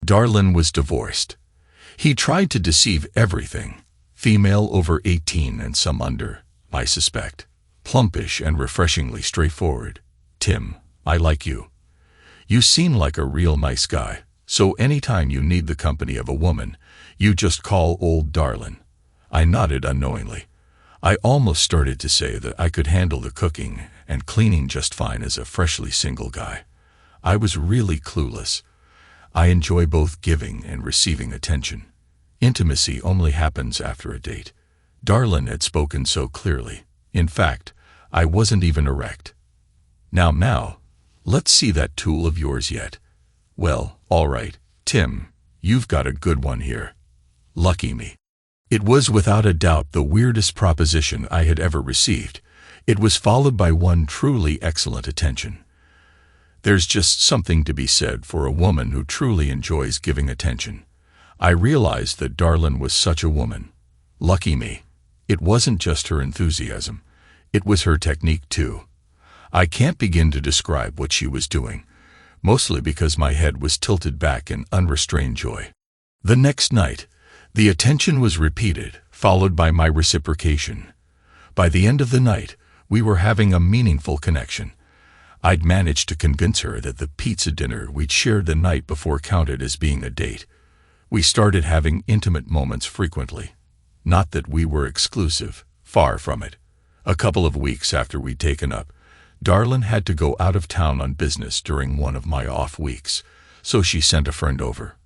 Darlin was divorced. He tried to deceive everything. Female over 18 and some under, I suspect. Plumpish and refreshingly straightforward. Tim, I like you. You seem like a real nice guy, so anytime you need the company of a woman, you just call old Darlin. I nodded unknowingly. I almost started to say that I could handle the cooking and cleaning just fine as a freshly single guy. I was really clueless. I enjoy both giving and receiving attention. Intimacy only happens after a date. Darlin had spoken so clearly. In fact, I wasn't even erect. Now, let's see that tool of yours yet. Well, all right, Tim, you've got a good one here. Lucky me. It was without a doubt the weirdest proposition I had ever received. It was followed by one truly excellent attention. There's just something to be said for a woman who truly enjoys giving attention. I realized that Darlin was such a woman. Lucky me. It wasn't just her enthusiasm. It was her technique too. I can't begin to describe what she was doing, mostly because my head was tilted back in unrestrained joy. The next night, the attention was repeated, followed by my reciprocation. By the end of the night, we were having a meaningful connection. I'd managed to convince her that the pizza dinner we'd shared the night before counted as being a date. We started having intimate moments frequently. Not that we were exclusive, far from it. A couple of weeks after we'd taken up, Darlin had to go out of town on business during one of my off weeks, so she sent a friend over.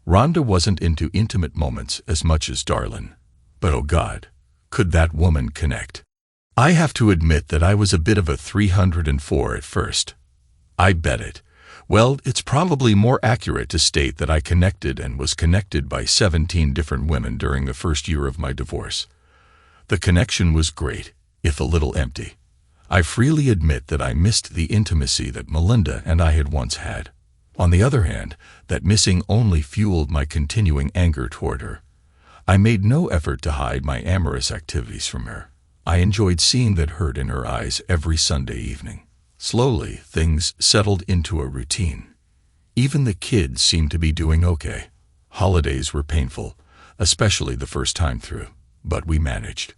Rhonda wasn't into intimate moments as much as Darlin, but oh God, could that woman connect. I have to admit that I was a bit of a 304 at first. I bet it. Well, it's probably more accurate to state that I connected and was connected by 17 different women during the first year of my divorce. The connection was great, if a little empty. I freely admit that I missed the intimacy that Melinda and I had once had. On the other hand, that missing only fueled my continuing anger toward her. I made no effort to hide my amorous activities from her. I enjoyed seeing that hurt in her eyes every Sunday evening. Slowly, things settled into a routine. Even the kids seemed to be doing okay. Holidays were painful, especially the first time through, but we managed.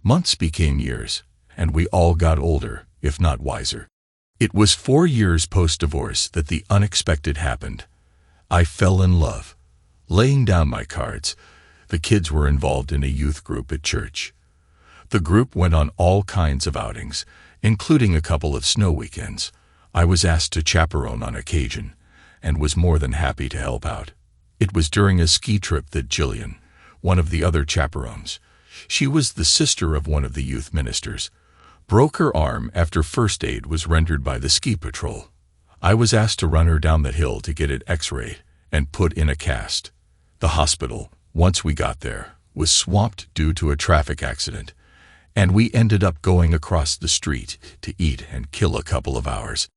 Months became years, and we all got older, if not wiser. It was 4 years post-divorce that the unexpected happened. I fell in love. Laying down my cards, the kids were involved in a youth group at church. The group went on all kinds of outings, including a couple of snow weekends. I was asked to chaperone on occasion, and was more than happy to help out. It was during a ski trip that Jillian, one of the other chaperones, she was the sister of one of the youth ministers, broke her arm after first aid was rendered by the ski patrol. I was asked to run her down the hill to get it x-rayed and put in a cast. The hospital, once we got there, was swamped due to a traffic accident, and we ended up going across the street to eat and kill a couple of hours.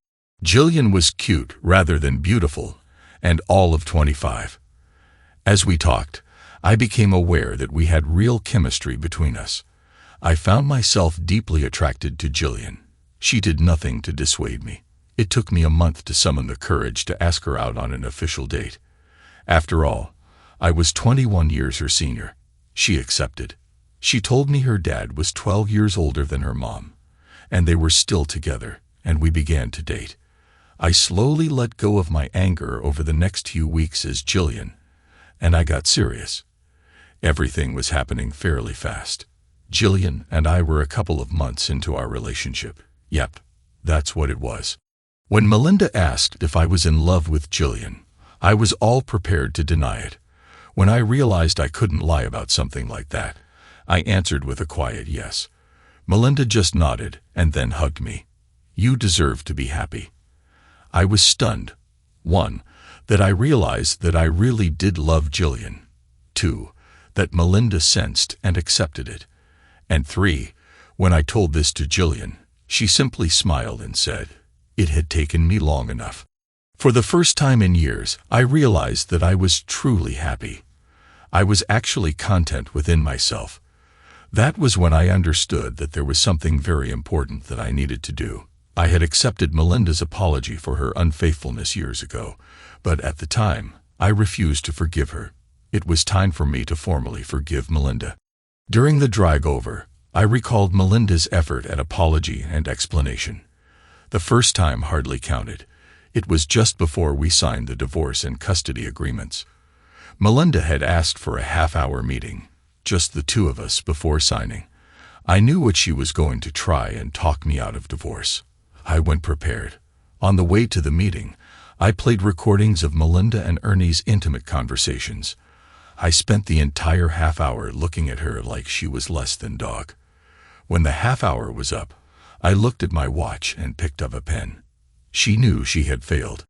Jillian was cute rather than beautiful, and all of 25. As we talked, I became aware that we had real chemistry between us. I found myself deeply attracted to Jillian. She did nothing to dissuade me. It took me a month to summon the courage to ask her out on an official date. After all, I was 21 years her senior. She accepted. She told me her dad was 12 years older than her mom, and they were still together, and we began to date. I slowly let go of my anger over the next few weeks as Jillian, and I got serious. Everything was happening fairly fast. Jillian and I were a couple of months into our relationship. Yep, that's what it was. When Melinda asked if I was in love with Jillian, I was all prepared to deny it. When I realized I couldn't lie about something like that, I answered with a quiet yes. Melinda just nodded and then hugged me. You deserve to be happy. I was stunned. 1, that I realized that I really did love Jillian. 2, that Melinda sensed and accepted it. And 3, when I told this to Jillian, she simply smiled and said, it had taken me long enough. For the first time in years, I realized that I was truly happy. I was actually content within myself. That was when I understood that there was something very important that I needed to do. I had accepted Melinda's apology for her unfaithfulness years ago, but at the time, I refused to forgive her. It was time for me to formally forgive Melinda. During the drive over, I recalled Melinda's effort at apology and explanation. The first time hardly counted. It was just before we signed the divorce and custody agreements. Melinda had asked for a half-hour meeting, just the two of us, before signing. I knew what she was going to try and talk me out of divorce. I went prepared. On the way to the meeting, I played recordings of Melinda and Ernie's intimate conversations. I spent the entire half hour looking at her like she was less than dog. When the half hour was up, I looked at my watch and picked up a pen. She knew she had failed.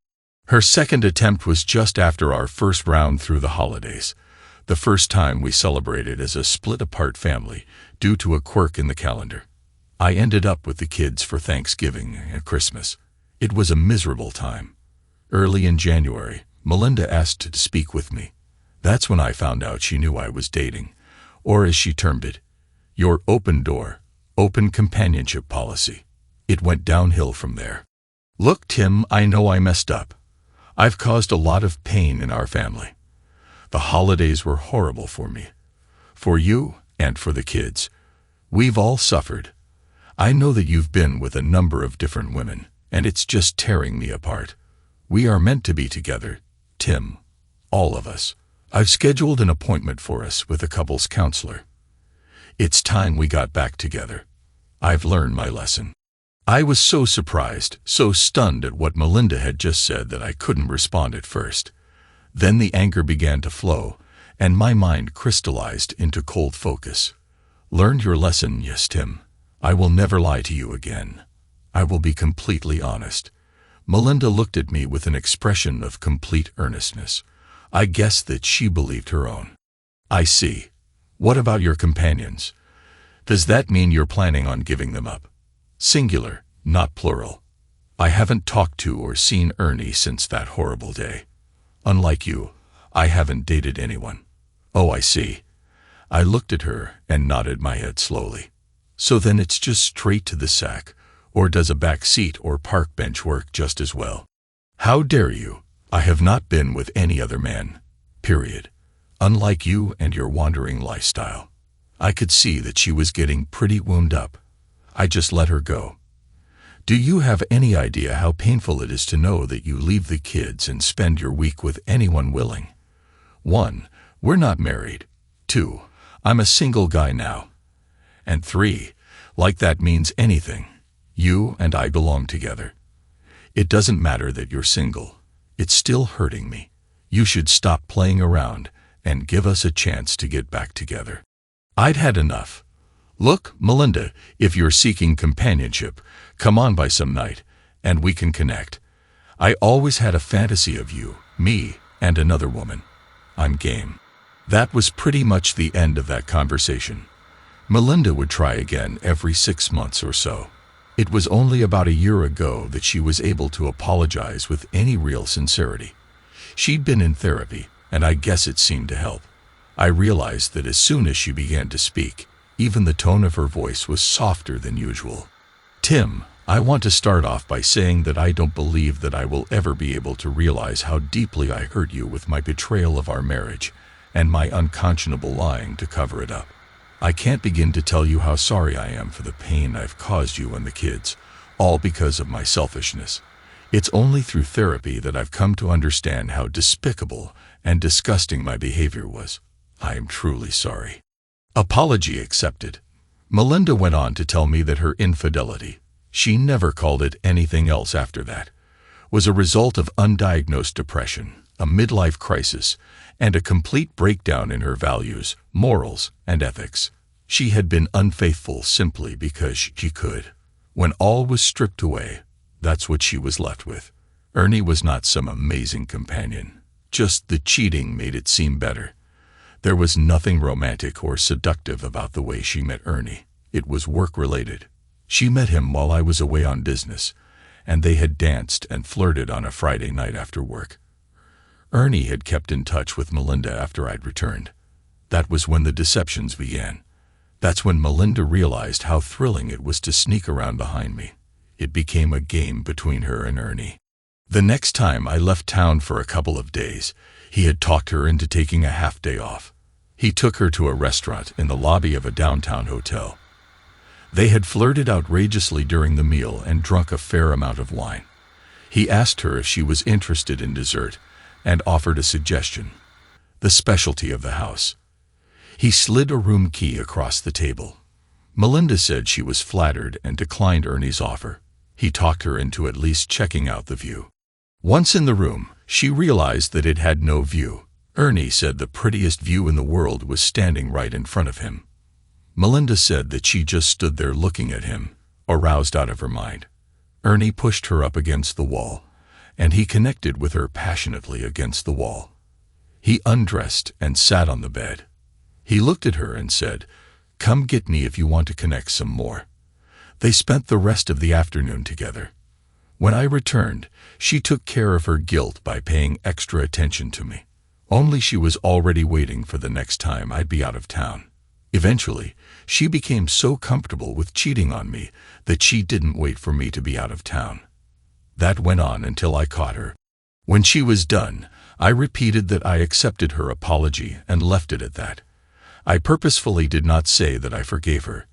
Her second attempt was just after our first round through the holidays, the first time we celebrated as a split-apart family due to a quirk in the calendar. I ended up with the kids for Thanksgiving and Christmas. It was a miserable time. Early in January, Melinda asked to speak with me. That's when I found out she knew I was dating, or as she termed it, your open door, open companionship policy. It went downhill from there. Look, Tim, I know I messed up. I've caused a lot of pain in our family. The holidays were horrible for me, for you, and for the kids. We've all suffered. I know that you've been with a number of different women, and it's just tearing me apart. We are meant to be together, Tim, all of us. I've scheduled an appointment for us with a couples counselor. It's time we got back together. I've learned my lesson. I was so surprised, so stunned at what Melinda had just said that I couldn't respond at first. Then the anger began to flow, and my mind crystallized into cold focus. Learned your lesson, yes, Tim. I will never lie to you again. I will be completely honest. Melinda looked at me with an expression of complete earnestness. I guessed that she believed her own. I see. What about your companions? Does that mean you're planning on giving them up? Singular, not plural. I haven't talked to or seen Ernie since that horrible day. Unlike you, I haven't dated anyone. Oh, I see. I looked at her and nodded my head slowly. So then it's just straight to the sack, or does a back seat or park bench work just as well? How dare you? I have not been with any other man, period. Unlike you and your wandering lifestyle. I could see that she was getting pretty wound up. I just let her go. Do you have any idea how painful it is to know that you leave the kids and spend your week with anyone willing? 1, we're not married. 2, I'm a single guy now. And 3, like that means anything. You and I belong together. It doesn't matter that you're single. It's still hurting me. You should stop playing around and give us a chance to get back together. I'd had enough. Look, Melinda, if you're seeking companionship, come on by some night, and we can connect. I always had a fantasy of you, me, and another woman. I'm game. That was pretty much the end of that conversation. Melinda would try again every 6 months or so. It was only about a year ago that she was able to apologize with any real sincerity. She'd been in therapy, and I guess it seemed to help. I realized that as soon as she began to speak, even the tone of her voice was softer than usual. Tim, I want to start off by saying that I don't believe that I will ever be able to realize how deeply I hurt you with my betrayal of our marriage and my unconscionable lying to cover it up. I can't begin to tell you how sorry I am for the pain I've caused you and the kids, all because of my selfishness. It's only through therapy that I've come to understand how despicable and disgusting my behavior was. I am truly sorry. Apology accepted. Melinda went on to tell me that her infidelity, she never called it anything else after that, was a result of undiagnosed depression, a midlife crisis, and a complete breakdown in her values, morals, and ethics. She had been unfaithful simply because she could. When all was stripped away, that's what she was left with. Ernie was not some amazing companion. Just the cheating made it seem better. There was nothing romantic or seductive about the way she met Ernie. It was work-related. She met him while I was away on business, and they had danced and flirted on a Friday night after work. Ernie had kept in touch with Melinda after I'd returned. That was when the deceptions began. That's when Melinda realized how thrilling it was to sneak around behind me. It became a game between her and Ernie. The next time I left town for a couple of days, he had talked her into taking a half-day off. He took her to a restaurant in the lobby of a downtown hotel. They had flirted outrageously during the meal and drunk a fair amount of wine. He asked her if she was interested in dessert and offered a suggestion: the specialty of the house. He slid a room key across the table. Melinda said she was flattered and declined Ernie's offer. He talked her into at least checking out the view. Once in the room, she realized that it had no view. Ernie said the prettiest view in the world was standing right in front of him. Melinda said that she just stood there looking at him, aroused out of her mind. Ernie pushed her up against the wall, and he connected with her passionately against the wall. He undressed and sat on the bed. He looked at her and said, "Come get me if you want to connect some more." They spent the rest of the afternoon together. When I returned, she took care of her guilt by paying extra attention to me. Only she was already waiting for the next time I'd be out of town. Eventually, she became so comfortable with cheating on me that she didn't wait for me to be out of town. That went on until I caught her. When she was done, I repeated that I accepted her apology and left it at that. I purposefully did not say that I forgave her.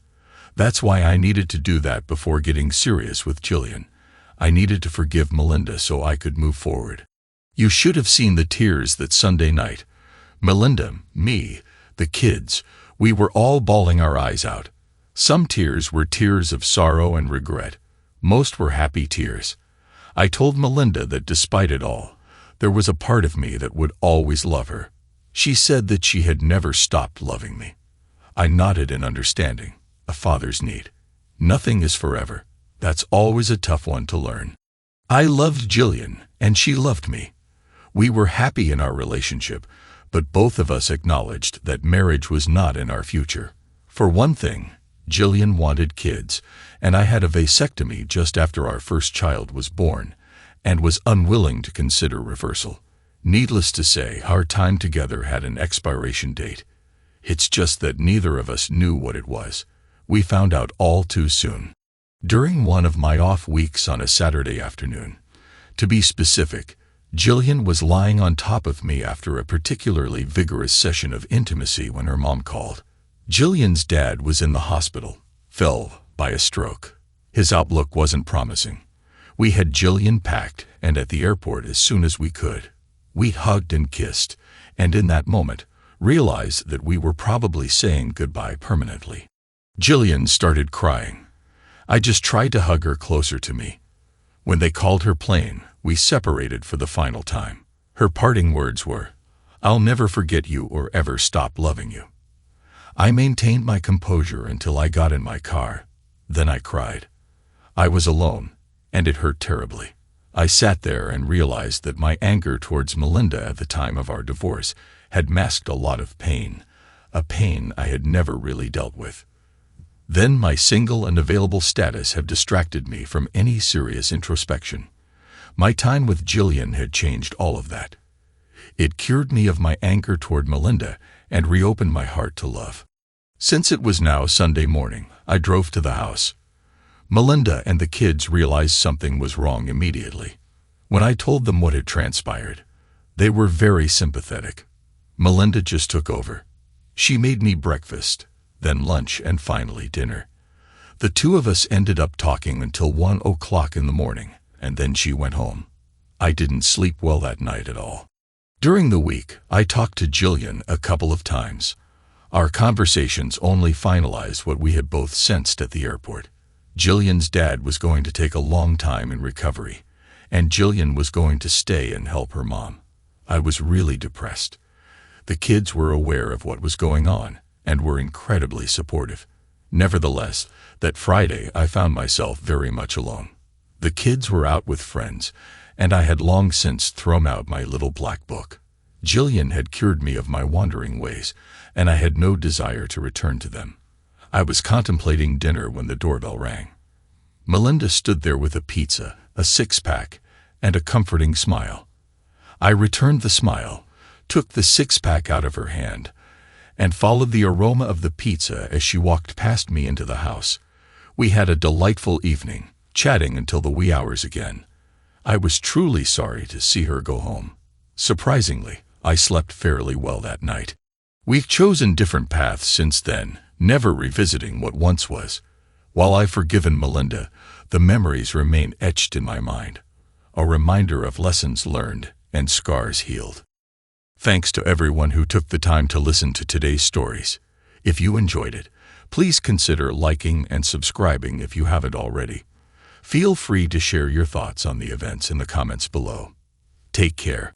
That's why I needed to do that before getting serious with Jillian. I needed to forgive Melinda so I could move forward. You should have seen the tears that Sunday night. Melinda, me, the kids, we were all bawling our eyes out. Some tears were tears of sorrow and regret. Most were happy tears. I told Melinda that despite it all, there was a part of me that would always love her. She said that she had never stopped loving me. I nodded in understanding. A father's need. Nothing is forever. That's always a tough one to learn. I loved Jillian, and she loved me. We were happy in our relationship, but both of us acknowledged that marriage was not in our future. For one thing, Jillian wanted kids, and I had a vasectomy just after our first child was born, and was unwilling to consider reversal. Needless to say, our time together had an expiration date. It's just that neither of us knew what it was. We found out all too soon. During one of my off weeks on a Saturday afternoon, to be specific, Jillian was lying on top of me after a particularly vigorous session of intimacy when her mom called. Jillian's dad was in the hospital, fell by a stroke. His outlook wasn't promising. We had Jillian packed and at the airport as soon as we could. We hugged and kissed, and in that moment, realized that we were probably saying goodbye permanently. Jillian started crying. I just tried to hug her closer to me. When they called her plane, we separated for the final time. Her parting words were, "I'll never forget you or ever stop loving you." I maintained my composure until I got in my car. Then I cried. I was alone, and it hurt terribly. I sat there and realized that my anger towards Melinda at the time of our divorce had masked a lot of pain, a pain I had never really dealt with. Then my single and available status had distracted me from any serious introspection. My time with Jillian had changed all of that. It cured me of my anger toward Melinda and reopened my heart to love. Since it was now Sunday morning, I drove to the house. Melinda and the kids realized something was wrong immediately. When I told them what had transpired, they were very sympathetic. Melinda just took over. She made me breakfast, then lunch, and finally dinner. The two of us ended up talking until 1 o'clock in the morning, and then she went home. I didn't sleep well that night at all. During the week, I talked to Jillian a couple of times. Our conversations only finalized what we had both sensed at the airport. Jillian's dad was going to take a long time in recovery, and Jillian was going to stay and help her mom. I was really depressed. The kids were aware of what was going on and were incredibly supportive. Nevertheless, that Friday I found myself very much alone. The kids were out with friends, and I had long since thrown out my little black book. Jillian had cured me of my wandering ways, and I had no desire to return to them. I was contemplating dinner when the doorbell rang. Melinda stood there with a pizza, a six-pack, and a comforting smile. I returned the smile, took the six-pack out of her hand, and followed the aroma of the pizza as she walked past me into the house. We had a delightful evening. chatting until the wee hours again. I was truly sorry to see her go home. Surprisingly, I slept fairly well that night. We've chosen different paths since then, never revisiting what once was. While I've forgiven Melinda, the memories remain etched in my mind, a reminder of lessons learned and scars healed. Thanks to everyone who took the time to listen to today's stories. If you enjoyed it, please consider liking and subscribing if you haven't already. Feel free to share your thoughts on the events in the comments below. Take care.